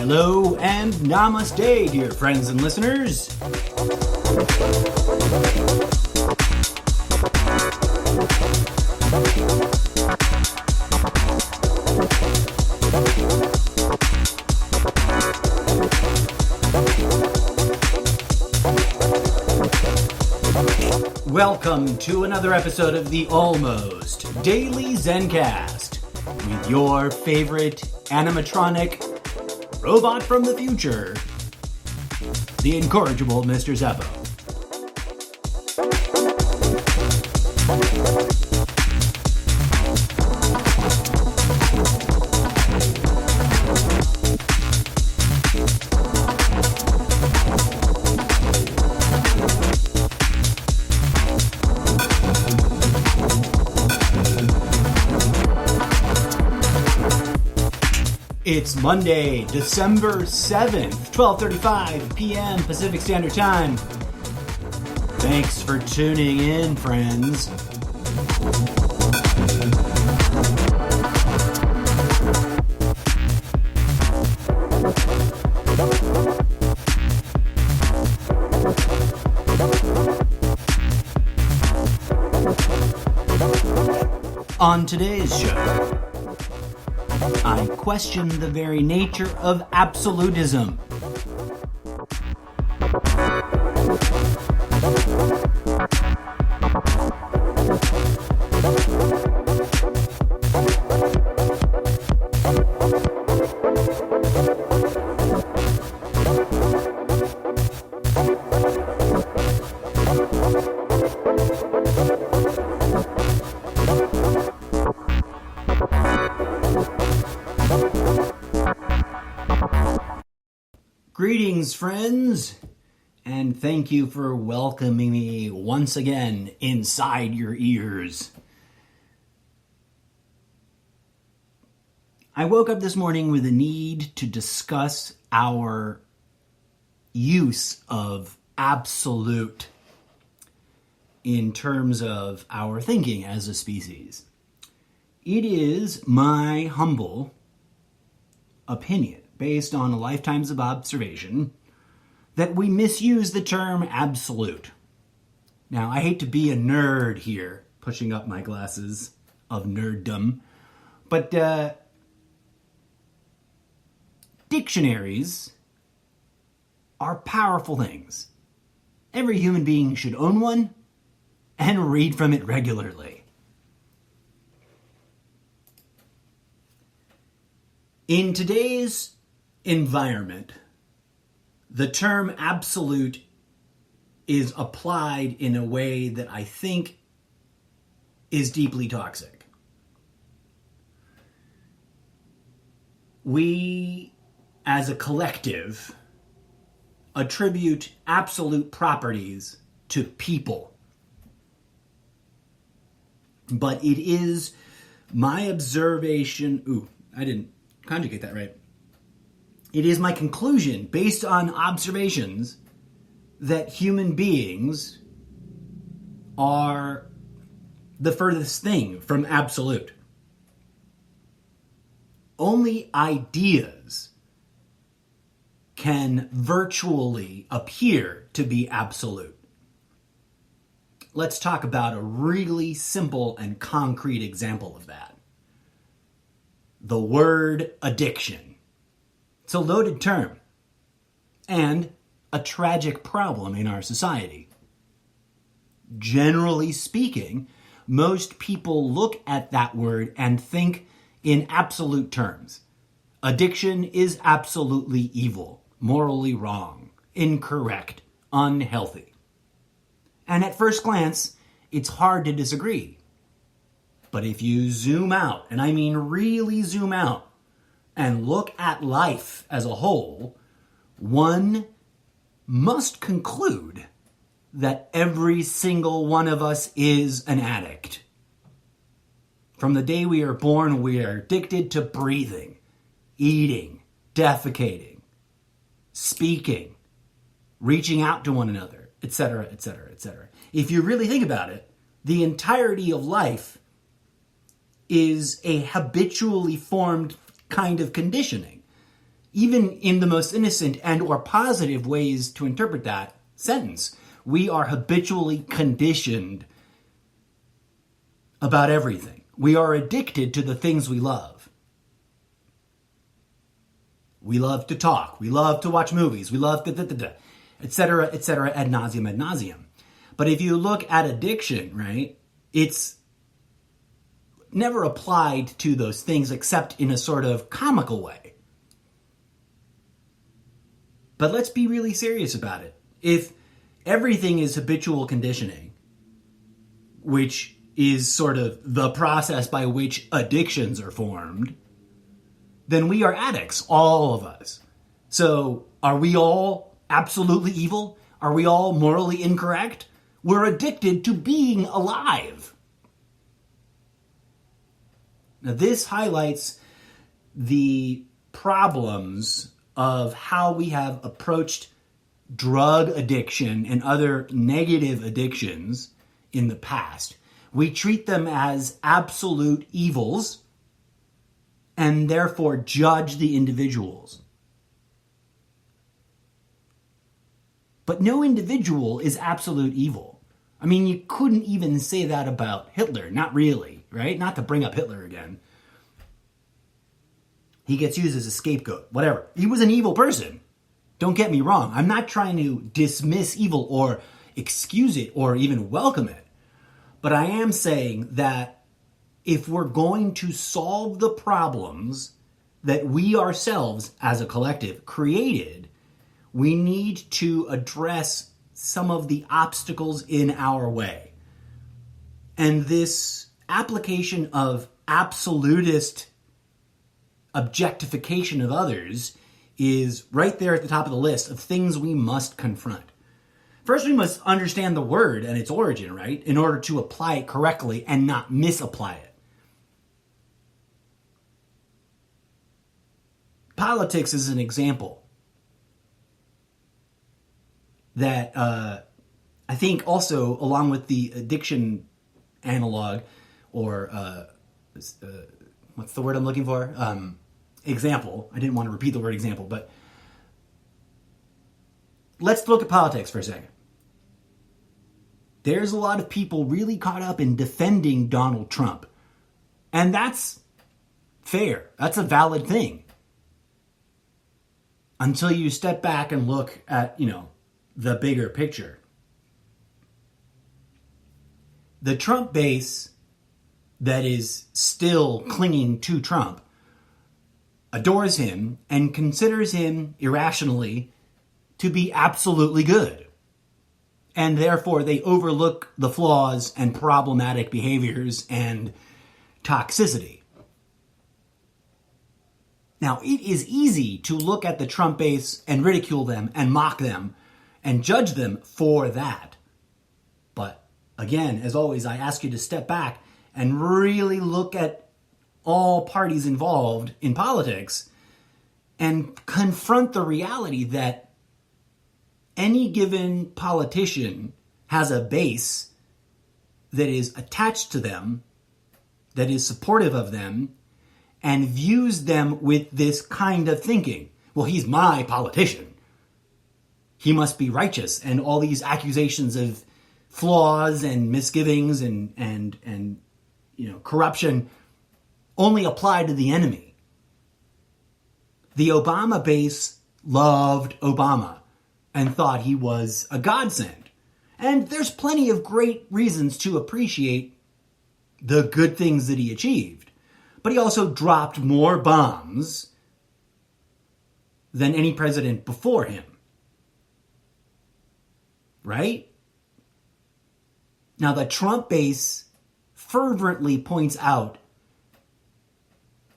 Hello and namaste, dear friends and listeners. Welcome to another episode of the Almost Daily Zencast with your favorite animatronic robot from the future, the incorrigible Mr. Zeppo. It's Monday, December 7th, 12:35 p.m. Pacific Standard Time. Thanks for tuning in, friends. On today's show, I question the very nature of absolutism. Greetings, friends, and thank you for welcoming me once again inside your ears. I woke up this morning with a need to discuss our use of absolute in terms of our thinking as a species. It is my humble opinion, based on lifetimes of observation, that we misuse the term absolute. Now, I hate to be a nerd here, pushing up my glasses of nerddom, but dictionaries are powerful things. Every human being should own one and read from it regularly. In today's environment, the term absolute is applied in a way that I think is deeply toxic. We, as a collective, attribute absolute properties to people. But it is my observation, I didn't conjugate that right. It is my conclusion, based on observations, that human beings are the furthest thing from absolute. Only ideas can virtually appear to be absolute. Let's talk about a really simple and concrete example of that. The word addiction. It's a loaded term and a tragic problem in our society. Generally speaking, most people look at that word and think in absolute terms. Addiction is absolutely evil, morally wrong, incorrect, unhealthy. And at first glance, it's hard to disagree. But if you zoom out, and I mean really zoom out, and look at life as a whole, one must conclude that every single one of us is an addict. From the day we are born, we are addicted to breathing, eating, defecating, speaking, reaching out to one another, etc., etc., etc. If you really think about it, the entirety of life is a habitually formed kind of conditioning. even in the most innocent and or positive ways to interpret that sentence. We are habitually conditioned about everything. We are addicted to the things we love. We love to talk. We love to watch movies. We love etc., ad nauseum, ad nauseum. But if you look at addiction, right, it's never applied to those things except in a sort of comical way. But let's be really serious about it. If everything is habitual conditioning, which is sort of the process by which addictions are formed, then we are addicts, all of us. So are we all absolutely evil? Are we all morally incorrect? We're addicted to being alive. Now, this highlights the problems of how we have approached drug addiction and other negative addictions in the past. We treat them as absolute evils and therefore judge the individuals. But no individual is absolute evil. I mean, you couldn't even say that about Hitler. Not really, right? Not to bring up Hitler again. He gets used as a scapegoat, whatever. He was an evil person. Don't get me wrong. I'm not trying to dismiss evil or excuse it or even welcome it. But I am saying that if we're going to solve the problems that we ourselves as a collective created, we need to address some of the obstacles in our way. And this application of absolutist objectification of others is right there at the top of the list of things we must confront. First, we must understand the word and its origin, right? In order to apply it correctly and not misapply it. Politics is an example that I think also, along with the addiction analog, or what's the word I'm looking for? Example. I didn't want to repeat the word example, but let's look at politics for a second. There's a lot of people really caught up in defending Donald Trump. And that's fair. That's a valid thing. Until you step back and look at, the bigger picture. The Trump base that is still clinging to Trump adores him and considers him irrationally to be absolutely good. And therefore they overlook the flaws and problematic behaviors and toxicity. Now, it is easy to look at the Trump base and ridicule them and mock them and judge them for that. But again, as always, I ask you to step back and really look at all parties involved in politics and confront the reality that any given politician has a base that is attached to them, that is supportive of them, and views them with this kind of thinking. Well, he's my politician. He must be righteous. And all these accusations of flaws and misgivings and corruption only apply to the enemy. The Obama base loved Obama and thought he was a godsend. And there's plenty of great reasons to appreciate the good things that he achieved. But he also dropped more bombs than any president before him. Right? Now, the Trump base fervently points out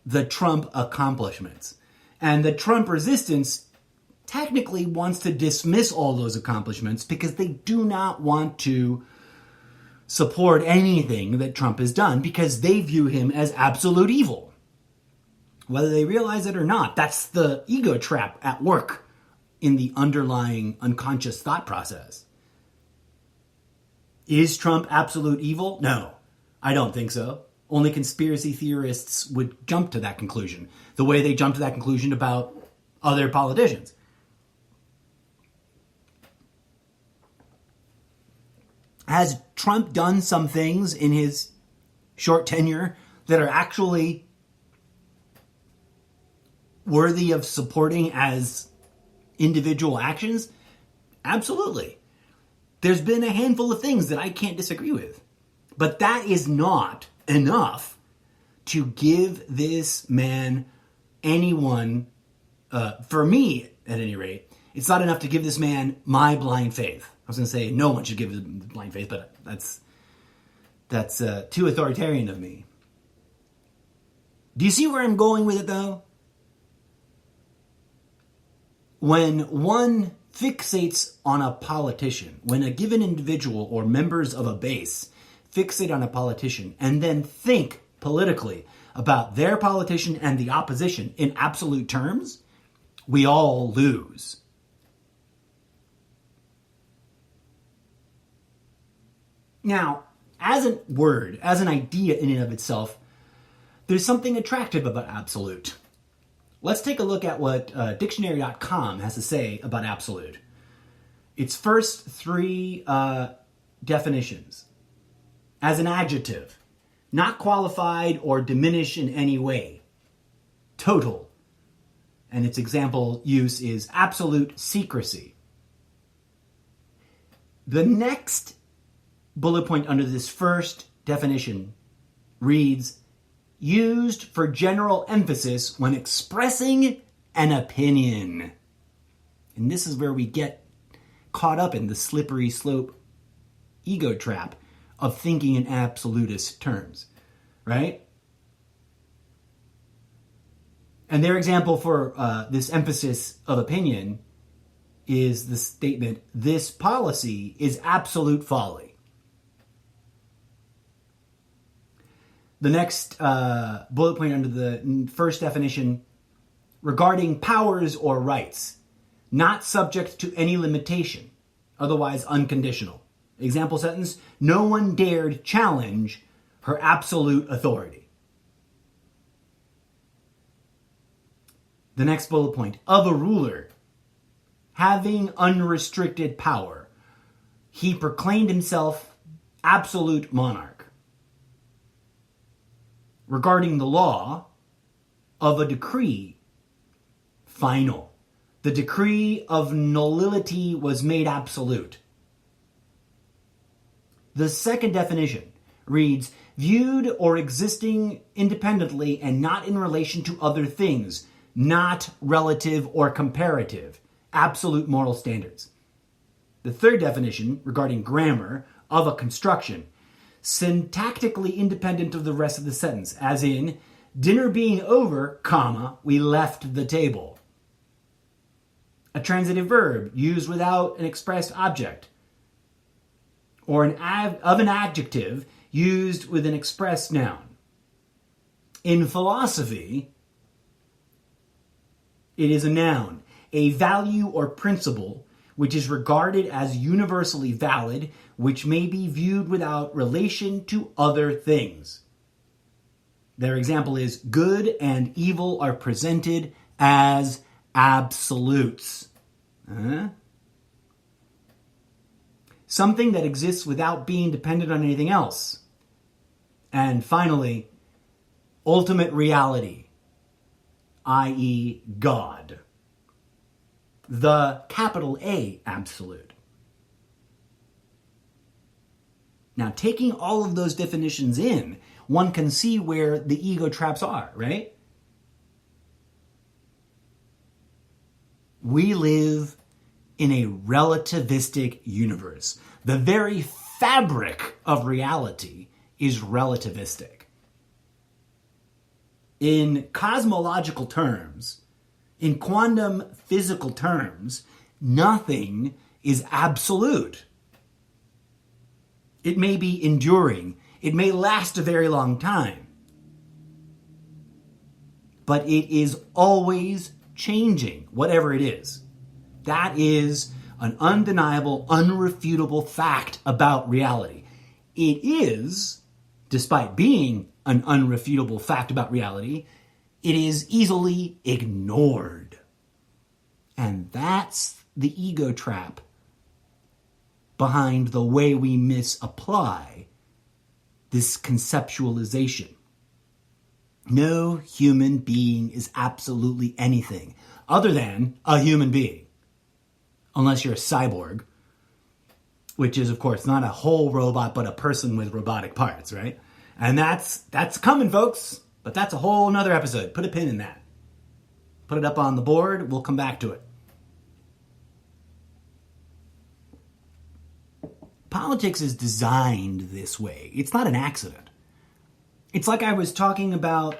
the Trump accomplishments. And the Trump resistance technically wants to dismiss all those accomplishments because they do not want to support anything that Trump has done because they view him as absolute evil. Whether they realize it or not, that's the ego trap at work in the underlying unconscious thought process. Is Trump absolute evil? No, I don't think so. Only conspiracy theorists would jump to that conclusion. The way they jump to that conclusion about other politicians. Has Trump done some things in his short tenure that are actually worthy of supporting as individual actions? Absolutely. There's been a handful of things that I can't disagree with. But that is not enough to give this man anyone, for me at any rate, it's not enough to give this man my blind faith. I was going to say no one should give him blind faith, but that's too authoritarian of me. Do you see where I'm going with it, though? When one fixates on a politician, when a given individual or members of a base fixate on a politician and then think politically about their politician and the opposition in absolute terms, we all lose. Now, as a word, as an idea in and of itself, there's something attractive about absolute. Let's take a look at what dictionary.com has to say about absolute. Its first three definitions. As an adjective, not qualified or diminished in any way. Total. And its example use is absolute secrecy. The next bullet point under this first definition reads, used for general emphasis when expressing an opinion. And this is where we get caught up in the slippery slope ego trap of thinking in absolutist terms, right? And their example for this emphasis of opinion is the statement, this policy is absolute folly. The next bullet point under the first definition, regarding powers or rights, not subject to any limitation, otherwise unconditional. Example sentence, no one dared challenge her absolute authority. The next bullet point, of a ruler, having unrestricted power, he proclaimed himself absolute monarch. Regarding the law, of a decree, final. The decree of nullity was made absolute. The second definition reads, viewed or existing independently and not in relation to other things, not relative or comparative, absolute moral standards. The third definition, regarding grammar, of a construction, syntactically independent of the rest of the sentence, as in, dinner being over, comma, we left the table. A transitive verb used without an expressed object, or an adjective used with an expressed noun. In philosophy, it is a noun, a value or principle which is regarded as universally valid, which may be viewed without relation to other things. Their example is, good and evil are presented as absolutes. Something that exists without being dependent on anything else. And finally, ultimate reality, i.e. God. The capital A absolute. Now, taking all of those definitions in, one can see where the ego traps are, right? We live in a relativistic universe. The very fabric of reality is relativistic. In cosmological terms, in quantum physical terms, nothing is absolute. It may be enduring. It may last a very long time. But it is always changing, whatever it is. That is an undeniable, unrefutable fact about reality. It is, despite being an unrefutable fact about reality, it is easily ignored. And that's the ego trap behind the way we misapply this conceptualization. No human being is absolutely anything other than a human being. Unless you're a cyborg, which is, of course, not a whole robot, but a person with robotic parts, right? And that's coming, folks. But that's a whole nother episode. Put a pin in that. Put it up on the board. We'll come back to it. Politics is designed this way. It's not an accident. It's like I was talking about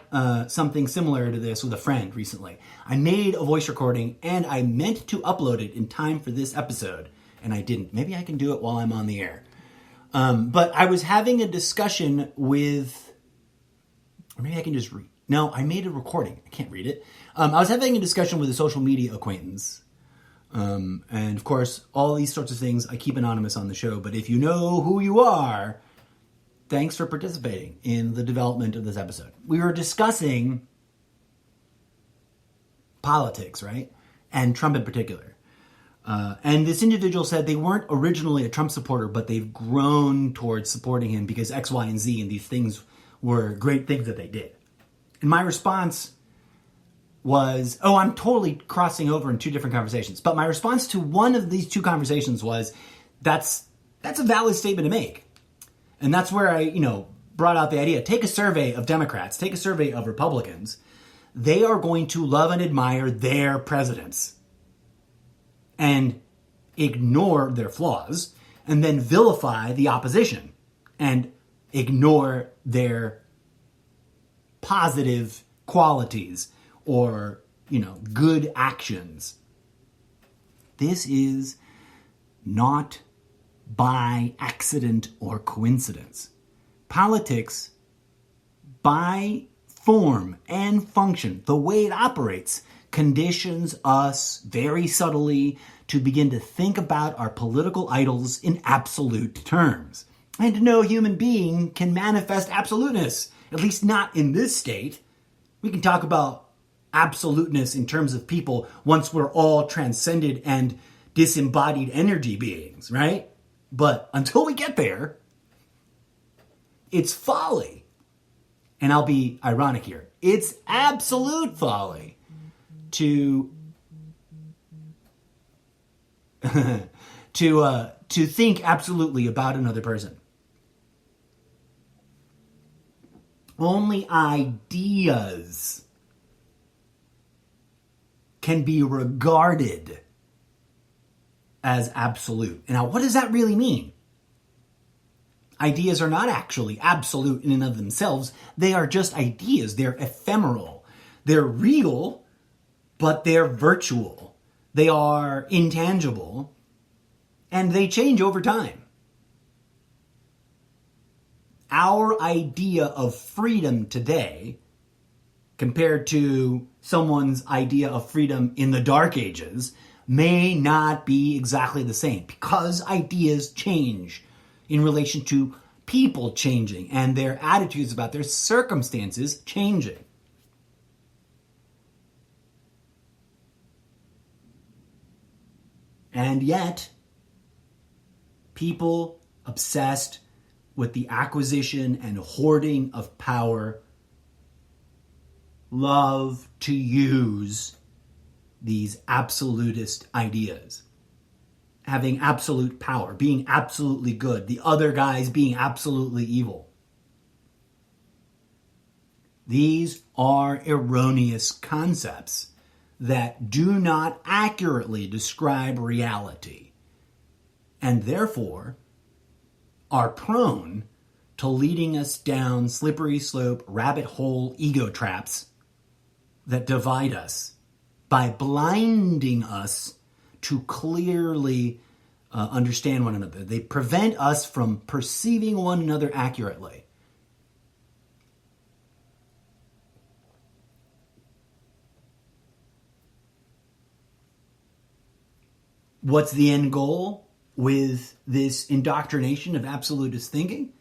something similar to this with a friend recently. I made a voice recording and I meant to upload it in time for this episode, and I didn't. Maybe I can do it while I'm on the air. But I was having a discussion with, or maybe I can just read. No, I made a recording. I can't read it. I was having a discussion with a social media acquaintance. And of course, all these sorts of things I keep anonymous on the show, but if you know who you are, thanks for participating in the development of this episode. We were discussing politics, right? And Trump in particular. And this individual said they weren't originally a Trump supporter, but they've grown towards supporting him because X, Y, and Z, and these things were great things that they did. And my response was, I'm totally crossing over in two different conversations. But my response to one of these two conversations was, that's a valid statement to make. And that's where I, brought out the idea. Take a survey of Democrats, take a survey of Republicans. They are going to love and admire their presidents and ignore their flaws, and then vilify the opposition and ignore their positive qualities or, good actions. This is not by accident or coincidence. Politics, by form and function, the way it operates, conditions us very subtly to begin to think about our political idols in absolute terms. And no human being can manifest absoluteness, at least not in this state. We can talk about absoluteness in terms of people once we're all transcended and disembodied energy beings, right? But until we get there, it's folly. And I'll be ironic here. It's absolute folly to think absolutely about another person. Only ideas can be regarded as absolute. Now, what does that really mean? Ideas are not actually absolute in and of themselves. They are just ideas. They're ephemeral. They're real, but they're virtual. They are intangible, and they change over time. Our idea of freedom today, compared to someone's idea of freedom in the Dark Ages, may not be exactly the same because ideas change in relation to people changing and their attitudes about their circumstances changing. And yet, people obsessed with the acquisition and hoarding of power love to use these absolutist ideas. Having absolute power, being absolutely good, the other guys being absolutely evil. These are erroneous concepts that do not accurately describe reality, and therefore are prone to leading us down slippery slope, rabbit hole ego traps that divide us by blinding us to clearly understand one another. They prevent us from perceiving one another accurately. What's the end goal with this indoctrination of absolutist thinking?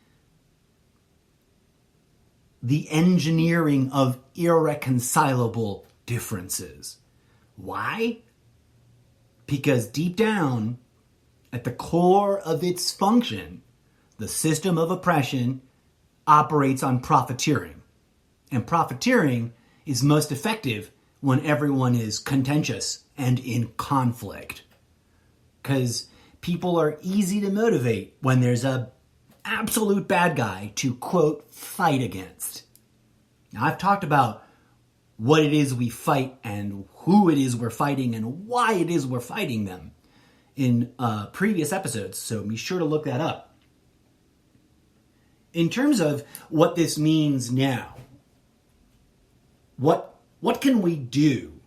The engineering of irreconcilable differences. Why? Because deep down, at the core of its function, the system of oppression operates on profiteering. And profiteering is most effective when everyone is contentious and in conflict. Because people are easy to motivate when there's a absolute bad guy to, quote, fight against. Now, I've talked about what it is we fight and who it is we're fighting and why it is we're fighting them in previous episodes, so be sure to look that up. In terms of what this means now, what can we do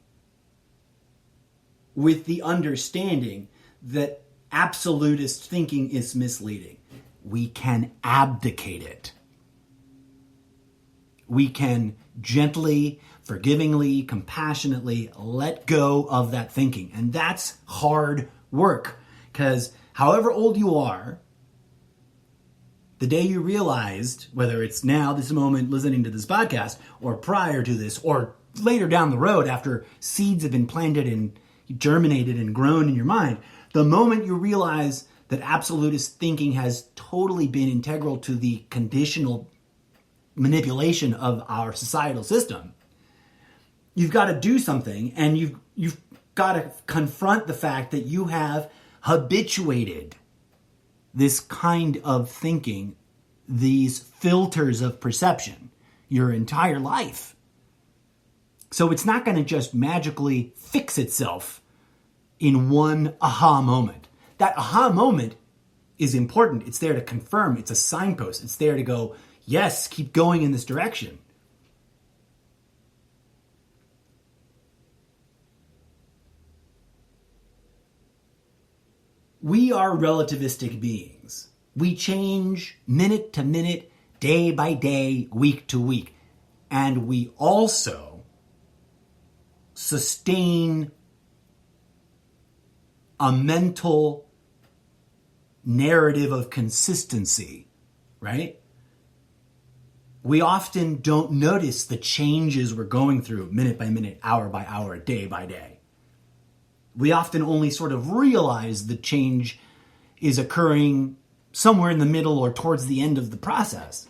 with the understanding that absolutist thinking is misleading? We can abdicate it. We can gently, forgivingly, compassionately let go of that thinking. And that's hard work, because however old you are, the day you realized, whether it's now, this moment, listening to this podcast, or prior to this, or later down the road after seeds have been planted and germinated and grown in your mind, the moment you realize that absolutist thinking has totally been integral to the conditional manipulation of our societal system, you've got to do something, and you've got to confront the fact that you have habituated this kind of thinking, these filters of perception, your entire life. So it's not going to just magically fix itself in one aha moment. That aha moment is important. It's there to confirm. It's a signpost. It's there to go, yes, keep going in this direction. We are relativistic beings. We change minute to minute, day by day, week to week. And we also sustain a mental narrative of consistency, right? We often don't notice the changes we're going through minute by minute, hour by hour, day by day. We often only sort of realize the change is occurring somewhere in the middle or towards the end of the process.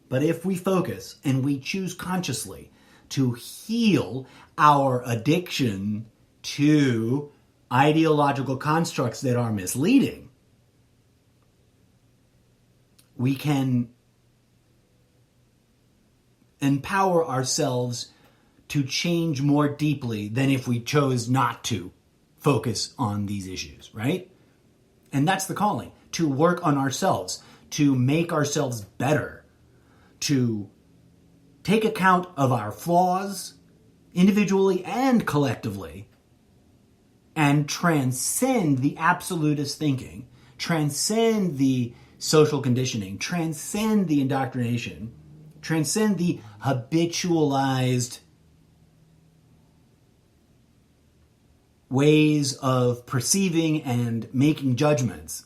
But if we focus and we choose consciously to heal our addiction to ideological constructs that are misleading, we can empower ourselves to change more deeply than if we chose not to focus on these issues, right? And that's the calling, to work on ourselves, to make ourselves better, to take account of our flaws, individually and collectively, and transcend the absolutist thinking, transcend the social conditioning, transcend the indoctrination, transcend the habitualized ways of perceiving and making judgments,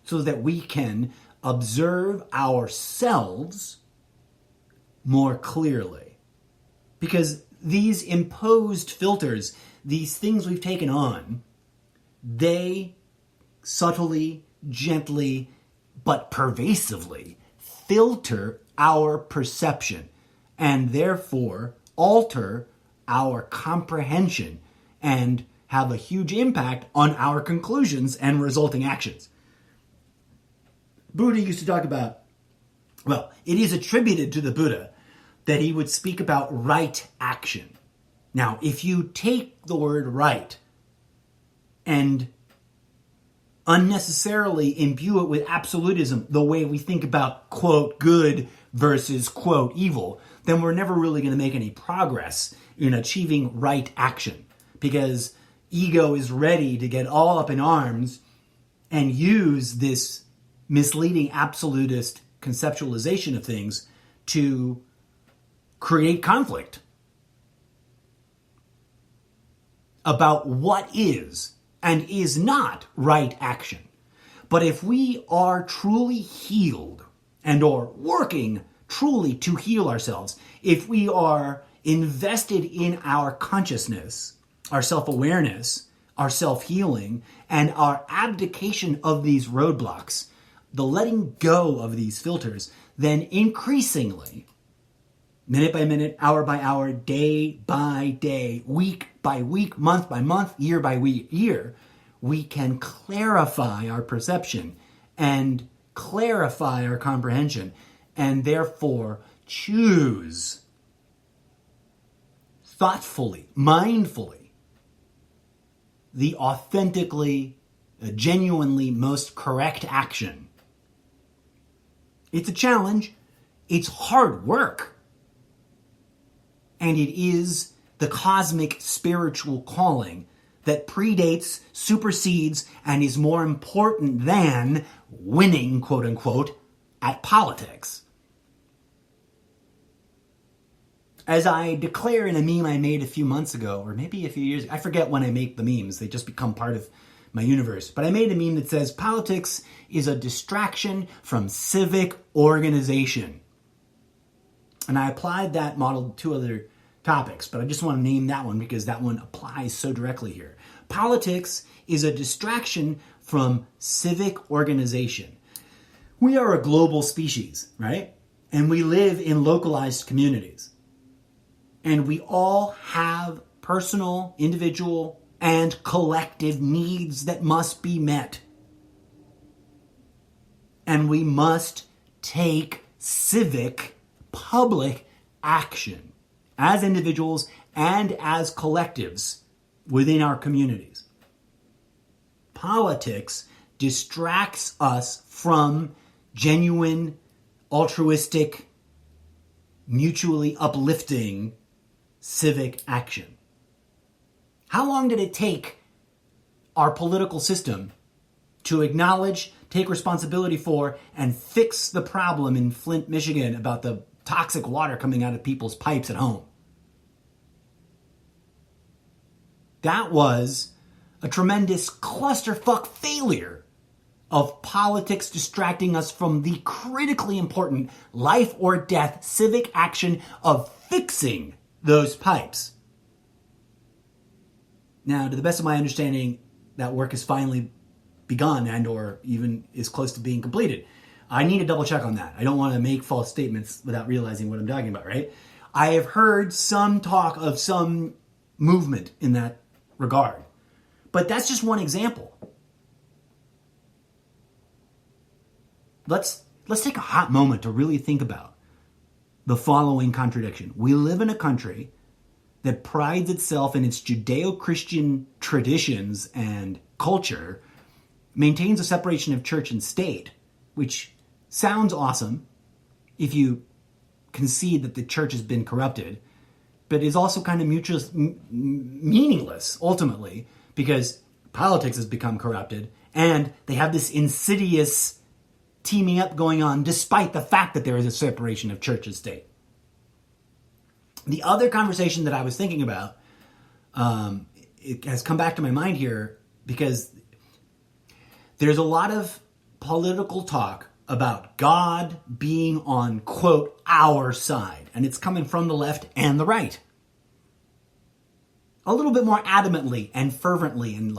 so that we can observe ourselves more clearly. Because these imposed filters, these things we've taken on, they subtly, gently, but pervasively filter our perception and therefore alter our comprehension and have a huge impact on our conclusions and resulting actions. Buddha used to talk about, well, it is attributed to the Buddha that he would speak about right action. Now, if you take the word right and unnecessarily imbue it with absolutism, the way we think about, quote, good versus, quote, evil, then we're never really going to make any progress in achieving right action, because ego is ready to get all up in arms and use this misleading absolutist conceptualization of things to create conflict about what is and is not right action. But if we are truly healed and are working truly to heal ourselves, if we are invested in our consciousness our self-awareness, our self-healing, and our abdication of these roadblocks, the letting go of these filters, then increasingly, minute by minute, hour by hour, day by day, week by week, month by month, year by year, we can clarify our perception and clarify our comprehension, and therefore choose thoughtfully, mindfully, the authentically, genuinely most correct action. It's a challenge. It's hard work. And it is the cosmic spiritual calling that predates, supersedes, and is more important than winning, quote unquote, at politics. As I declare in a meme I made a few months ago, or maybe a few years ago, I forget when I make the memes, they just become part of my universe. But I made a meme that says, politics is a distraction from civic organization. And I applied that model to two other topics, but I just want to name that one because that one applies so directly here. Politics is a distraction from civic organization. We are a global species, right? And we live in localized communities. And we all have personal, individual, and collective needs that must be met. And we must take civic, public action as individuals and as collectives within our communities. Politics distracts us from genuine, altruistic, mutually uplifting civic action. How long did it take our political system to acknowledge, take responsibility for, and fix the problem in Flint, Michigan about the toxic water coming out of people's pipes at home? That was a tremendous clusterfuck failure of politics distracting us from the critically important life or death civic action of fixing those pipes. Now, to the best of my understanding, that work has finally begun and or even is close to being completed. I need to double check on that. I don't want to make false statements without realizing what I'm talking about, right? I have heard some talk of some movement in that regard. But that's just one example. Let's take a hot moment to really think about the following contradiction. We live in a country that prides itself in its Judeo-Christian traditions and culture, maintains a separation of church and state, which sounds awesome if you concede that the church has been corrupted, but is also kind of meaningless, ultimately, because politics has become corrupted, and they have this insidious teaming up going on despite the fact that there is a separation of church and state. The other conversation that I was thinking about, it has come back to my mind here because there's a lot of political talk about God being on, quote, our side. And it's coming from the left and the right. A little bit more adamantly and fervently and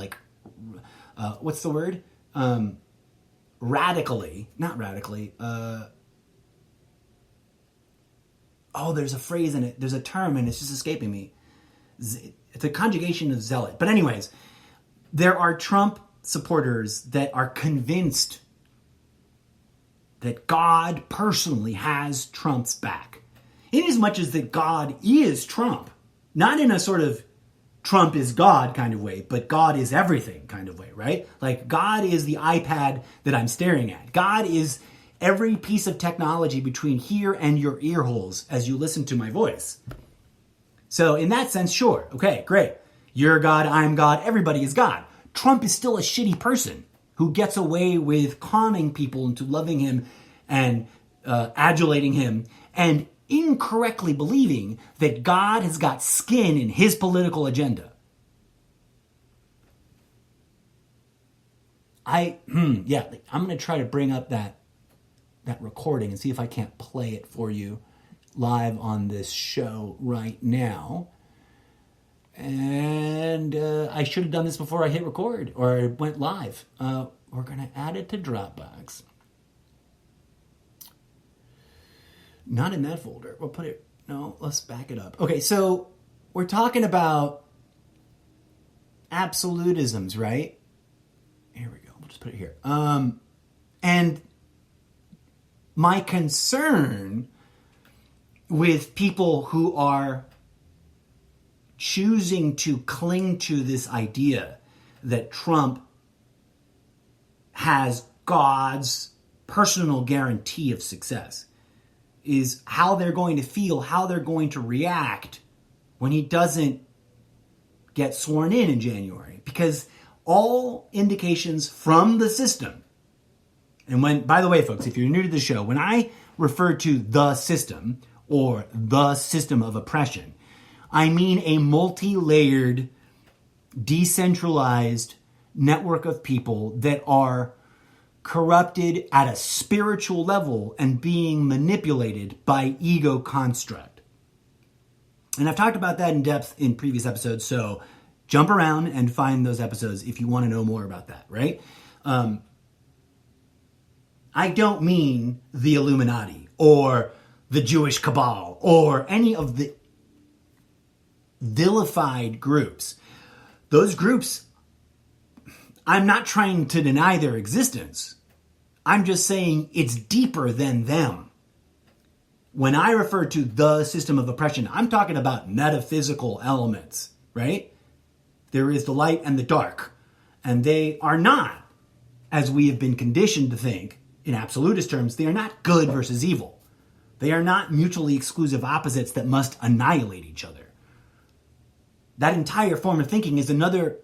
what's the word? Radically. Not radically. There's a phrase in it. There's a term and it's just escaping me. It's a conjugation of zealot. But anyways, there are Trump supporters that are convinced that God personally has Trump's back. In as much as that God is Trump. Not in a sort of Trump is God kind of way, but God is everything kind of way, right? Like God is the iPad that I'm staring at. God is every piece of technology between here and your ear holes as you listen to my voice. So in that sense, sure. Okay, great. You're God, I'm God, everybody is God. Trump is still a shitty person who gets away with conning people into loving him and adulating him and incorrectly believing that God has got skin in his political agenda. I'm going to try to bring up that recording and see if I can't play it for you live on this show right now. And I should have done this before I hit record or went live. We're going to add it to Dropbox. Not in that folder. We'll put it... No, let's back it up. Okay, so we're talking about absolutisms, right? Here we go. We'll just put it here. And my concern with people who are choosing to cling to this idea that Trump has God's personal guarantee of success is how they're going to feel, how they're going to react when he doesn't get sworn in January. Because all indications from the system, and when, by the way, folks, if you're new to the show, when I refer to the system or the system of oppression, I mean a multi-layered, decentralized network of people that are corrupted at a spiritual level and being manipulated by ego construct. And I've talked about that in depth in previous episodes, so jump around and find those episodes if you want to know more about that, right? I don't mean the Illuminati or the Jewish cabal or any of the vilified groups. Those groups, I'm not trying to deny their existence. I'm just saying it's deeper than them. When I refer to the system of oppression, I'm talking about metaphysical elements, right? There is the light and the dark, and they are not, as we have been conditioned to think, in absolutist terms, they are not good versus evil. They are not mutually exclusive opposites that must annihilate each other. That entire form of thinking is another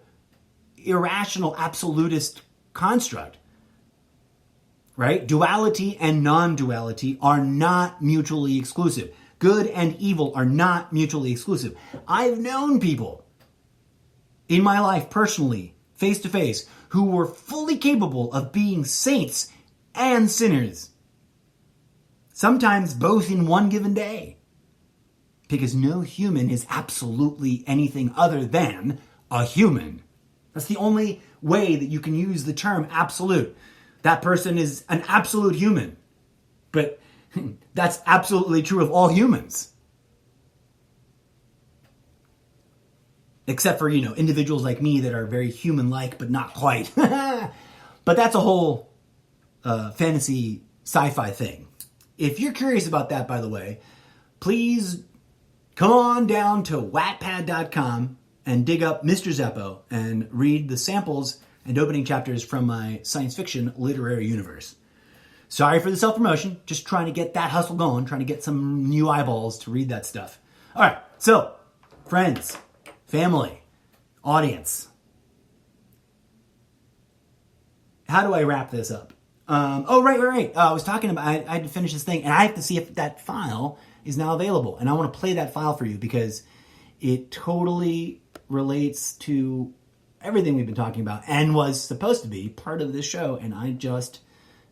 irrational absolutist construct, right? Duality and non-duality are not mutually exclusive. Good and evil are not mutually exclusive. I've known people in my life personally, face to face, who were fully capable of being saints and sinners. Sometimes both in one given day. Because no human is absolutely anything other than a human. That's the only way that you can use the term absolute. That person is an absolute human. But that's absolutely true of all humans. Except for, individuals like me that are very human-like, but not quite. But that's a whole fantasy sci-fi thing. If you're curious about that, by the way, please come on down to wattpad.com and dig up Mr. Zeppo and read the samples and opening chapters from my science fiction literary universe. Sorry for the self-promotion. Just trying to get that hustle going, trying to get some new eyeballs to read that stuff. All right, so friends, family, audience. How do I wrap this up? Right. I was talking about, I had to finish this thing, and I have to see if that file is now available. And I want to play that file for you because it totally relates to everything we've been talking about and was supposed to be part of this show. And I just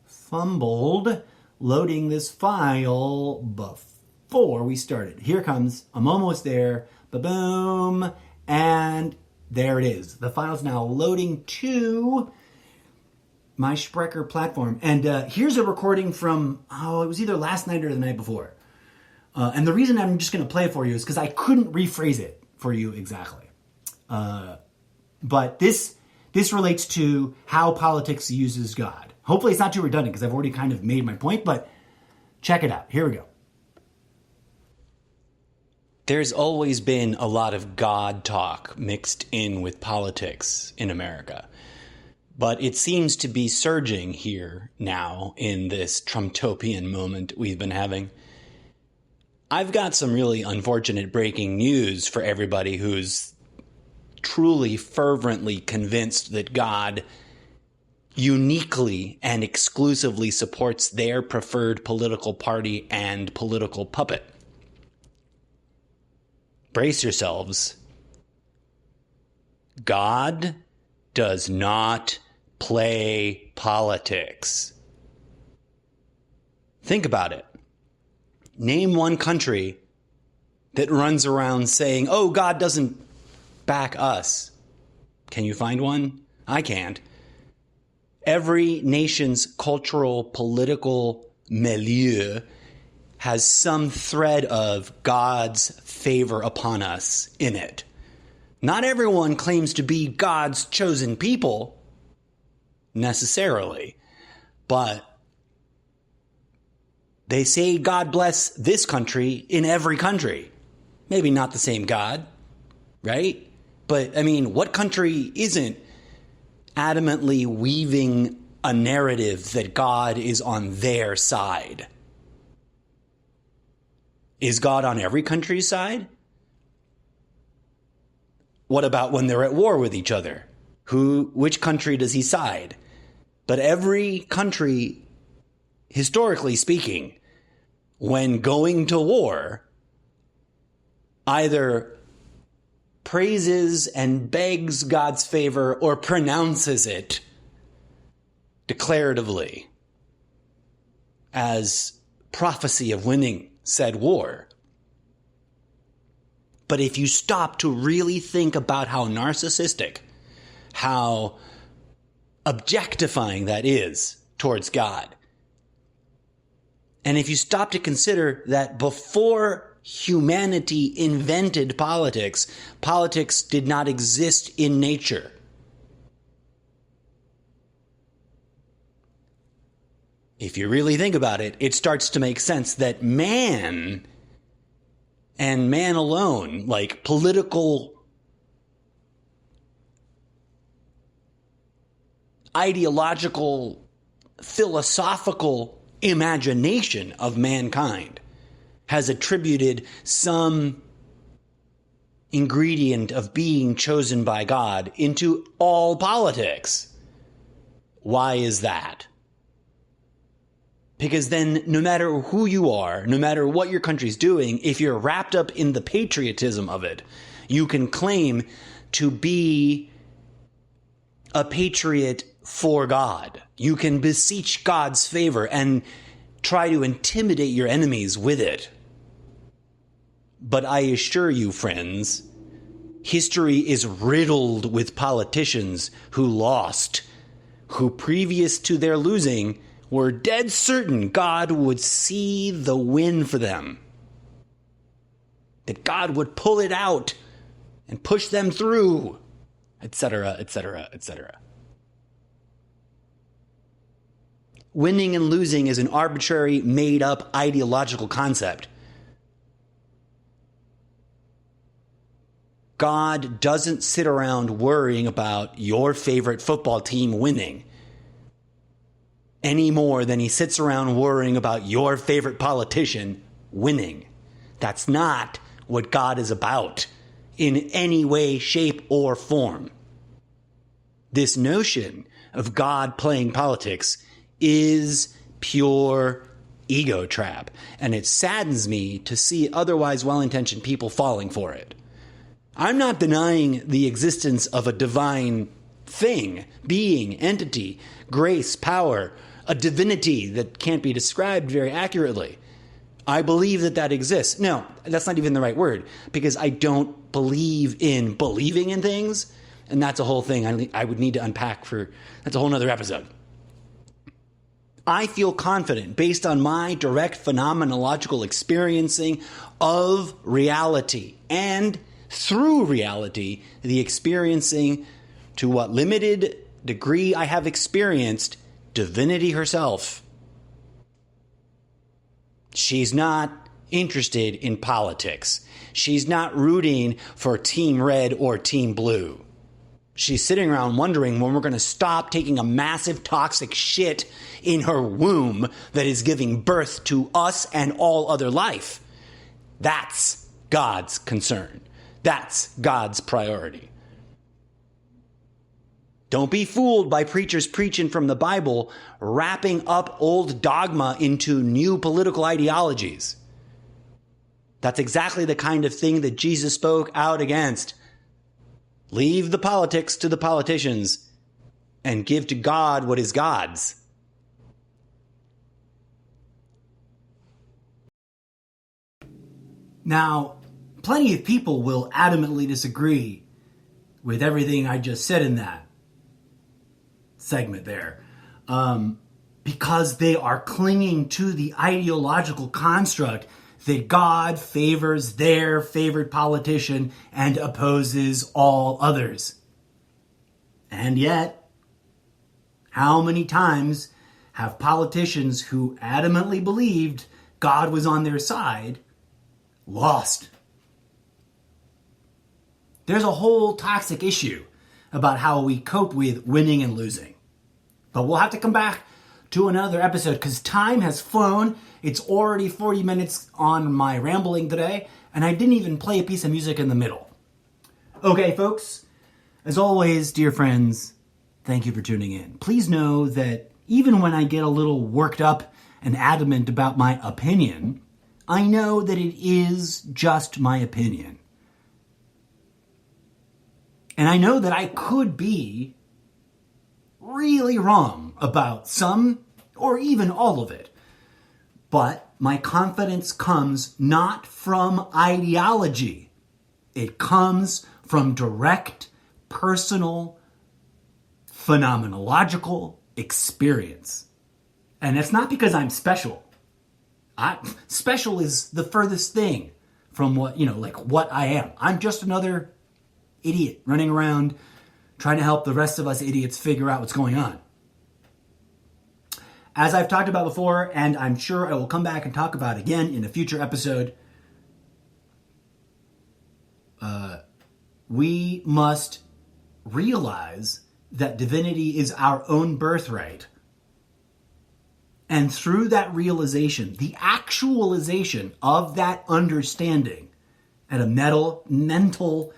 fumbled loading this file before we started. Here comes. I'm almost there. Ba-boom. And there it is. The file's now loading to my Sprecher platform. And here's a recording from, it was either last night or the night before. And the reason I'm just going to play it for you is because I couldn't rephrase it for you exactly. But this relates to how politics uses God. Hopefully it's not too redundant because I've already kind of made my point, but check it out. Here we go. There's always been a lot of God talk mixed in with politics in America. But it seems to be surging here now in this Trumtopian moment we've been having. I've got some really unfortunate breaking news for everybody who's truly fervently convinced that God uniquely and exclusively supports their preferred political party and political puppet. Brace yourselves. God does not play politics. Think about it. Name one country that runs around saying, oh, God doesn't back us. Can you find one? I can't. Every nation's cultural, political milieu has some thread of God's favor upon us in it. Not everyone claims to be God's chosen people, necessarily, but they say God bless this country in every country. Maybe not the same God, right? But, I mean, what country isn't adamantly weaving a narrative that God is on their side? Is God on every country's side? What about when they're at war with each other? Which country does he side? But every country, historically speaking, when going to war, either praises and begs God's favor or pronounces it declaratively as prophecy of winning said war. But if you stop to really think about how narcissistic, how objectifying that is towards God, and if you stop to consider that before humanity invented politics, politics did not exist in nature. If you really think about it, it starts to make sense that man, and man alone, like political, ideological, philosophical imagination of mankind has attributed some ingredient of being chosen by God into all politics. Why is that? Because then no matter who you are, no matter what your country's doing, if you're wrapped up in the patriotism of it, you can claim to be a patriot for God. You can beseech God's favor and try to intimidate your enemies with it. But I assure you, friends, history is riddled with politicians who lost, who previous to their losing were dead certain God would see the win for them, that God would pull it out and push them through, etc., etc., etc. Winning and losing is an arbitrary, made-up ideological concept. God doesn't sit around worrying about your favorite football team winning any more than he sits around worrying about your favorite politician winning. That's not what God is about in any way, shape, or form. This notion of God playing politics is pure ego trap, and it saddens me to see otherwise well-intentioned people falling for it. I'm not denying the existence of a divine thing, being, entity, grace, power, a divinity that can't be described very accurately. I believe that that exists. No, that's not even the right word, because I don't believe in believing in things, and that's a whole thing I would need to unpack that's a whole nother episode. I feel confident, based on my direct phenomenological experiencing of reality, and through reality, the experiencing, to what limited degree I have experienced, divinity herself. She's not interested in politics. She's not rooting for Team Red or Team Blue. She's sitting around wondering when we're going to stop taking a massive toxic shit in her womb that is giving birth to us and all other life. That's God's concern. That's God's priority. Don't be fooled by preachers preaching from the Bible, wrapping up old dogma into new political ideologies. That's exactly the kind of thing that Jesus spoke out against. Leave the politics to the politicians and give to God what is God's. Now, plenty of people will adamantly disagree with everything I just said in that segment there. Because they are clinging to the ideological construct that God favors their favored politician and opposes all others. And yet, how many times have politicians who adamantly believed God was on their side lost? There's a whole toxic issue about how we cope with winning and losing. But we'll have to come back to another episode because time has flown. It's already 40 minutes on my rambling today, and I didn't even play a piece of music in the middle. Okay, folks, as always, dear friends, thank you for tuning in. Please know that even when I get a little worked up and adamant about my opinion, I know that it is just my opinion. And I know that I could be really wrong about some or even all of it. But my confidence comes not from ideology. It comes from direct, personal, phenomenological experience. And it's not because I'm special. Special is the furthest thing from what I am. I'm just another idiot running around trying to help the rest of us idiots figure out what's going on. As I've talked about before, and I'm sure I will come back and talk about again in a future episode, we must realize that divinity is our own birthright. And through that realization, the actualization of that understanding at a mental,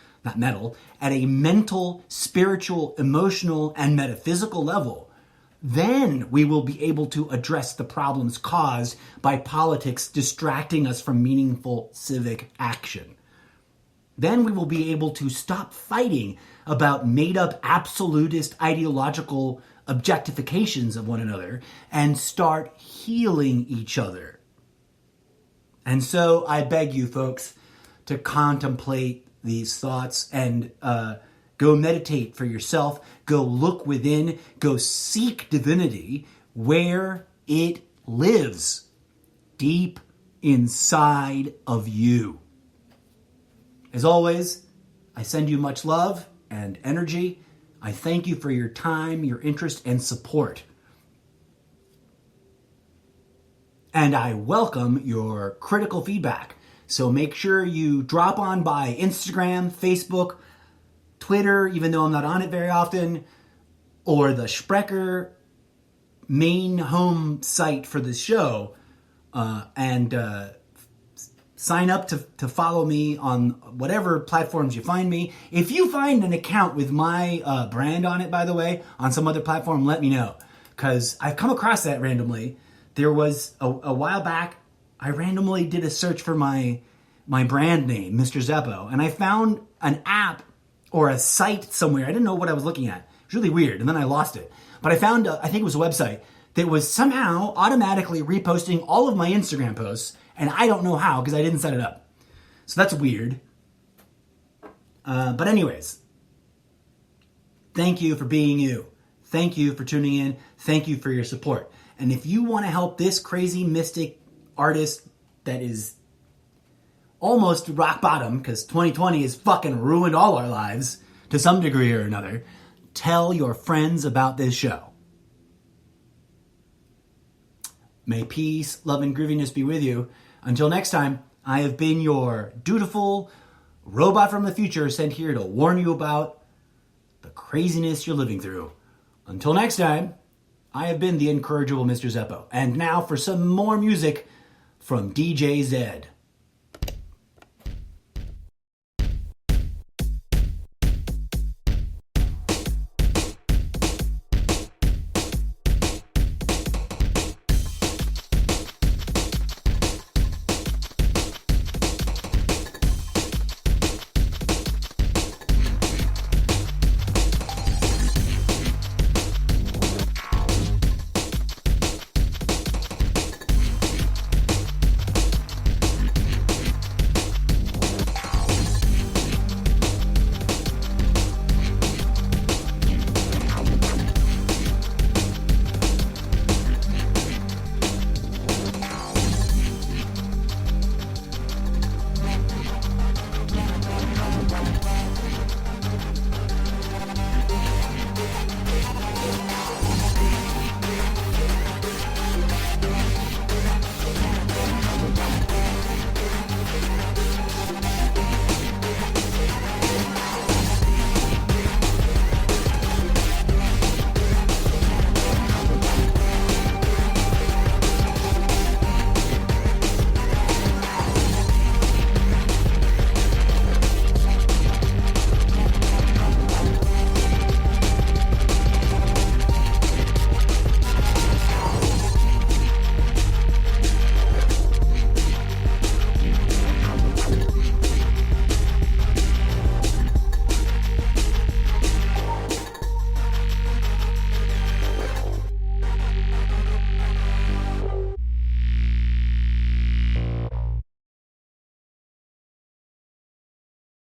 spiritual, emotional, and metaphysical level, then we will be able to address the problems caused by politics distracting us from meaningful civic action. Then we will be able to stop fighting about made-up absolutist ideological objectifications of one another and start healing each other. And so I beg you folks to contemplate these thoughts and go meditate for yourself, go look within, go seek divinity where it lives, deep inside of you. As always, I send you much love and energy. I thank you for your time, your interest, and support. And I welcome your critical feedback. So make sure you drop on by Instagram, Facebook, Twitter, even though I'm not on it very often, or the Sprecher main home site for the show, and sign up to follow me on whatever platforms you find me. If you find an account with my brand on it, by the way, on some other platform, let me know. Because I've come across that randomly. There was a while back, I randomly did a search for my brand name, Mr. Zeppo, and I found an app or a site somewhere. I didn't know what I was looking at. It was really weird, and then I lost it. But I found, I think it was a website that was somehow automatically reposting all of my Instagram posts, and I don't know how because I didn't set it up. So that's weird. But anyways, thank you for being you. Thank you for tuning in. Thank you for your support. And if you want to help this crazy mystic artist that is almost rock bottom, because 2020 has fucking ruined all our lives to some degree or another, tell your friends about this show. May peace, love, and grooviness be with you. Until next time, I have been your dutiful robot from the future sent here to warn you about the craziness you're living through. Until next time, I have been the incorrigible Mr. Zeppo. And now for some more music from DJ Zed.